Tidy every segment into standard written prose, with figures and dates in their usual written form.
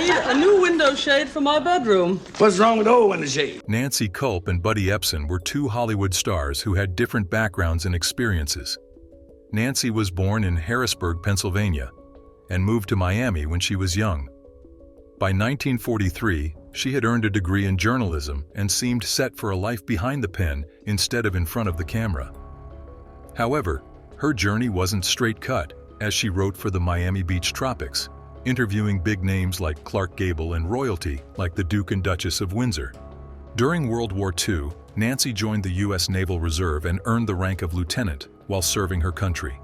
need a new window shade for my bedroom. What's wrong with the old window shade? Nancy Kulp and Buddy Ebsen were two Hollywood stars who had different backgrounds and experiences. Nancy was born in Harrisburg, Pennsylvania, and moved to Miami when she was young. By 1943, she had earned a degree in journalism and seemed set for a life behind the pen instead of in front of the camera. However, her journey wasn't straight cut, as she wrote for the Miami Beach Tropics, interviewing big names like Clark Gable and royalty like the Duke and Duchess of Windsor. During World War II, Nancy joined the U.S. Naval Reserve and earned the rank of lieutenant while serving her country.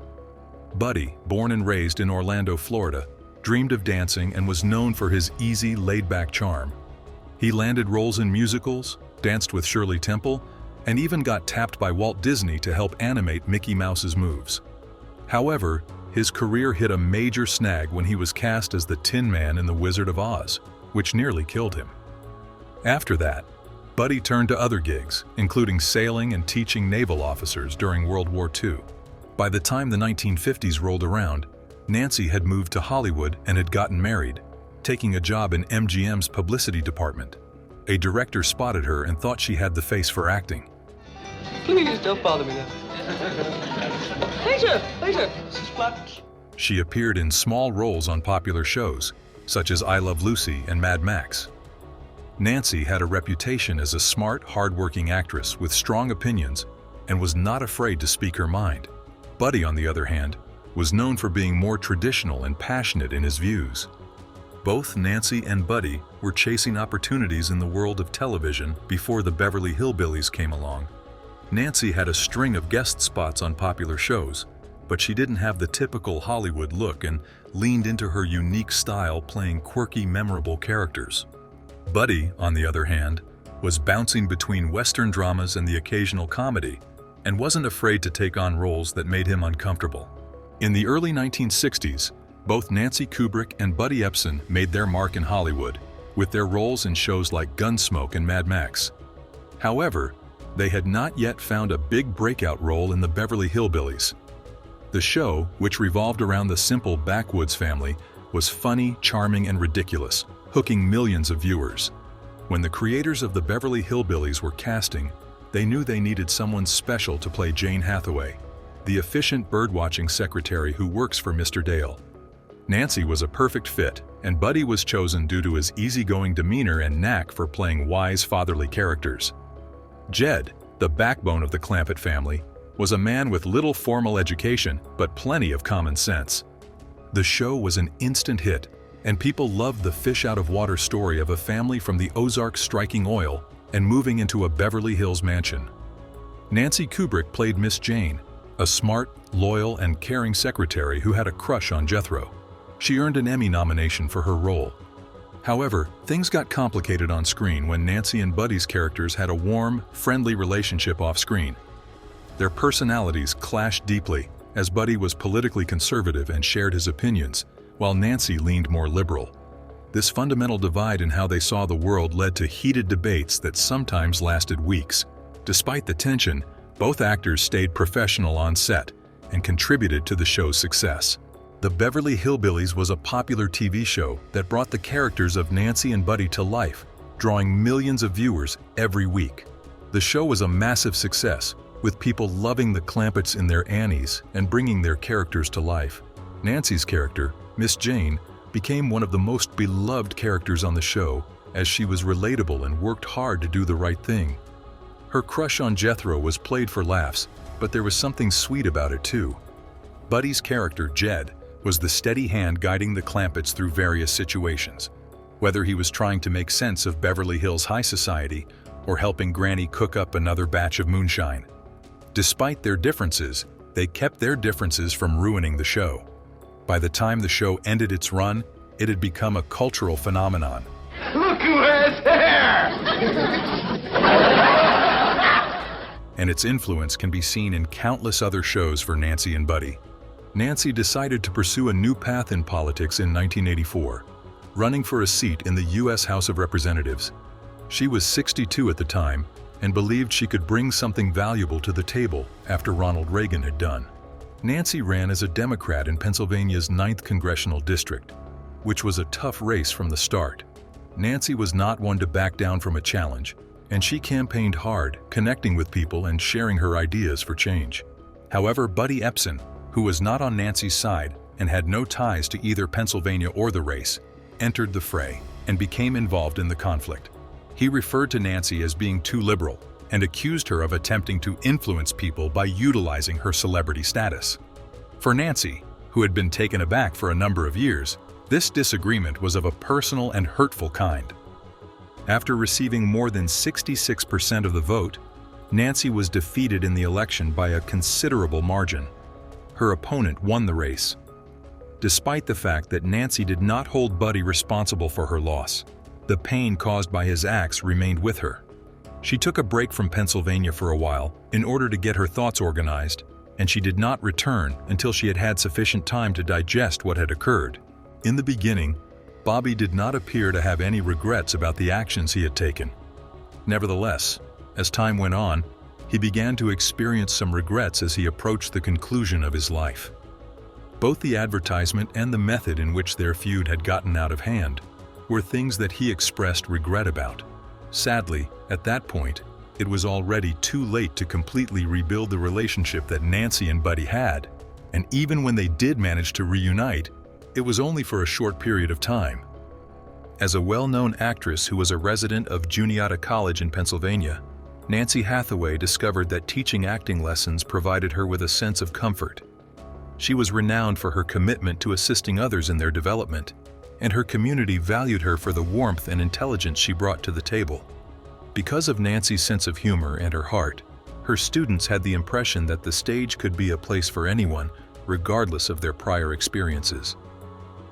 Buddy, born and raised in Orlando, Florida, dreamed of dancing and was known for his easy, laid-back charm. He landed roles in musicals, danced with Shirley Temple, and even got tapped by Walt Disney to help animate Mickey Mouse's moves. However, his career hit a major snag when he was cast as the Tin Man in The Wizard of Oz, which nearly killed him. After that, Buddy turned to other gigs, including sailing and teaching naval officers during World War II. By the time the 1950s rolled around, Nancy had moved to Hollywood and had gotten married, taking a job in MGM's publicity department. A director spotted her and thought she had the face for acting. Please don't bother me now. Later, Mrs. Flatt. She appeared in small roles on popular shows, such as I Love Lucy and Mad Max. Nancy had a reputation as a smart, hard-working actress with strong opinions and was not afraid to speak her mind. Buddy, on the other hand, was known for being more traditional and passionate in his views. Both Nancy and Buddy were chasing opportunities in the world of television before the Beverly Hillbillies came along. Nancy had a string of guest spots on popular shows, but she didn't have the typical Hollywood look and leaned into her unique style, playing quirky, memorable characters. Buddy, on the other hand, was bouncing between Western dramas and the occasional comedy, and wasn't afraid to take on roles that made him uncomfortable. In the early 1960s, both Nancy Kubrick and Buddy Ebsen made their mark in Hollywood, with their roles in shows like Gunsmoke and Mad Max. However, they had not yet found a big breakout role in the Beverly Hillbillies. The show, which revolved around the simple backwoods family, was funny, charming, and ridiculous, hooking millions of viewers. When the creators of the Beverly Hillbillies were casting, they knew they needed someone special to play Jane Hathaway, the efficient birdwatching secretary who works for Mr. Dale. Nancy was a perfect fit, and Buddy was chosen due to his easygoing demeanor and knack for playing wise, fatherly characters. Jed, the backbone of the Clampett family, was a man with little formal education but plenty of common sense. The show was an instant hit, and people loved the fish-out-of-water story of a family from the Ozarks striking oil and moving into a Beverly Hills mansion. Nancy Kubrick played Miss Jane, a smart, loyal, and caring secretary who had a crush on Jethro. She earned an Emmy nomination for her role. However, things got complicated on screen when Nancy and Buddy's characters had a warm, friendly relationship off-screen. Their personalities clashed deeply, as Buddy was politically conservative and shared his opinions, while Nancy leaned more liberal. This fundamental divide in how they saw the world led to heated debates that sometimes lasted weeks. Despite the tension, both actors stayed professional on set and contributed to the show's success. The Beverly Hillbillies was a popular TV show that brought the characters of Nancy and Buddy to life, drawing millions of viewers every week. The show was a massive success, with people loving the Clampetts in their Annies and bringing their characters to life. Nancy's character, Miss Jane, became one of the most beloved characters on the show, as she was relatable and worked hard to do the right thing. Her crush on Jethro was played for laughs, but there was something sweet about it too. Buddy's character, Jed, was the steady hand guiding the Clampetts through various situations, whether he was trying to make sense of Beverly Hills high society or helping Granny cook up another batch of moonshine. Despite their differences, they kept their differences from ruining the show. By the time the show ended its run, it had become a cultural phenomenon. Look who has hair! And its influence can be seen in countless other shows for Nancy and Buddy. Nancy decided to pursue a new path in politics in 1984, running for a seat in the U.S. House of Representatives. She was 62 at the time and believed she could bring something valuable to the table after Ronald Reagan had done. Nancy ran as a Democrat in Pennsylvania's 9th Congressional District. which was a tough race from the start. Nancy was not one to back down from a challenge, and she campaigned hard, connecting with people and sharing her ideas for change. However, Buddy Ebsen, who was not on Nancy's side and had no ties to either Pennsylvania or the race, entered the fray and became involved in the conflict. He referred to Nancy as being too liberal and accused her of attempting to influence people by utilizing her celebrity status. For Nancy, who had been taken aback for a number of years, this disagreement was of a personal and hurtful kind. After receiving more than 66% of the vote, Nancy was defeated in the election by a considerable margin. Her opponent won the race. Despite the fact that Nancy did not hold Buddy responsible for her loss, the pain caused by his acts remained with her. She took a break from Pennsylvania for a while in order to get her thoughts organized, and she did not return until she had had sufficient time to digest what had occurred. In the beginning, Bobby did not appear to have any regrets about the actions he had taken. Nevertheless, as time went on, he began to experience some regrets as he approached the conclusion of his life. Both the advertisement and the method in which their feud had gotten out of hand were things that he expressed regret about. Sadly, at that point, it was already too late to completely rebuild the relationship that Nancy and Buddy had, and even when they did manage to reunite, it was only for a short period of time. As a well-known actress who was a resident of Juniata College in Pennsylvania, Nancy Hathaway discovered that teaching acting lessons provided her with a sense of comfort. She was renowned for her commitment to assisting others in their development, and her community valued her for the warmth and intelligence she brought to the table. Because of Nancy's sense of humor and her heart, her students had the impression that the stage could be a place for anyone, regardless of their prior experiences.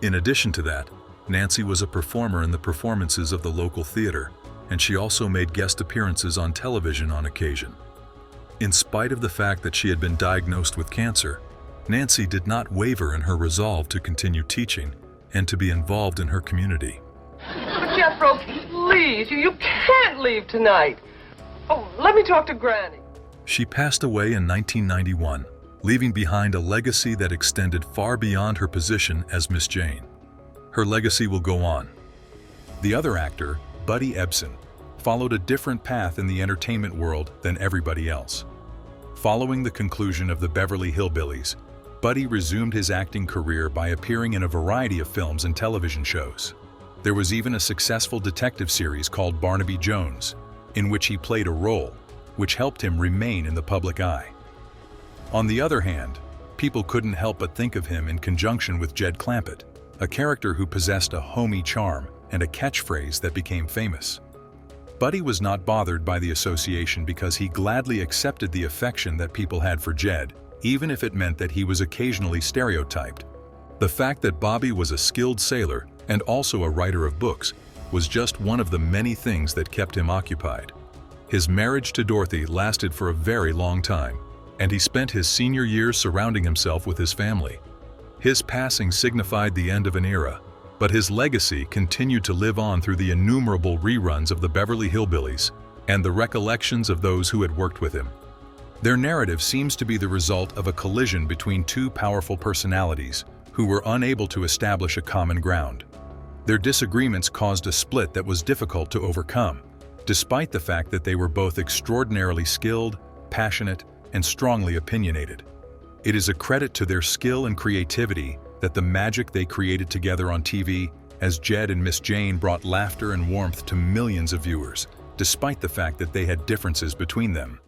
In addition to that, Nancy was a performer in the performances of the local theater, and she also made guest appearances on television on occasion. In spite of the fact that she had been diagnosed with cancer, Nancy did not waver in her resolve to continue teaching and to be involved in her community. But Jethro, please, you can't leave tonight. Oh, let me talk to Granny. She passed away in 1991, leaving behind a legacy that extended far beyond her position as Miss Jane. Her legacy will go on. The other actor, Buddy Ebsen, followed a different path in the entertainment world than everybody else. Following the conclusion of the Beverly Hillbillies, Buddy resumed his acting career by appearing in a variety of films and television shows. There was even a successful detective series called Barnaby Jones, in which he played a role, which helped him remain in the public eye. On the other hand, people couldn't help but think of him in conjunction with Jed Clampett, a character who possessed a homey charm and a catchphrase that became famous. Buddy was not bothered by the association because he gladly accepted the affection that people had for Jed, even if it meant that he was occasionally stereotyped. The fact that Bobby was a skilled sailor and also a writer of books was just one of the many things that kept him occupied. His marriage to Dorothy lasted for a very long time, and he spent his senior years surrounding himself with his family. His passing signified the end of an era, but his legacy continued to live on through the innumerable reruns of the Beverly Hillbillies and the recollections of those who had worked with him. Their narrative seems to be the result of a collision between two powerful personalities who were unable to establish a common ground. Their disagreements caused a split that was difficult to overcome, despite the fact that they were both extraordinarily skilled, passionate, and strongly opinionated. It is a credit to their skill and creativity that the magic they created together on TV as Jed and Miss Jane brought laughter and warmth to millions of viewers, despite the fact that they had differences between them.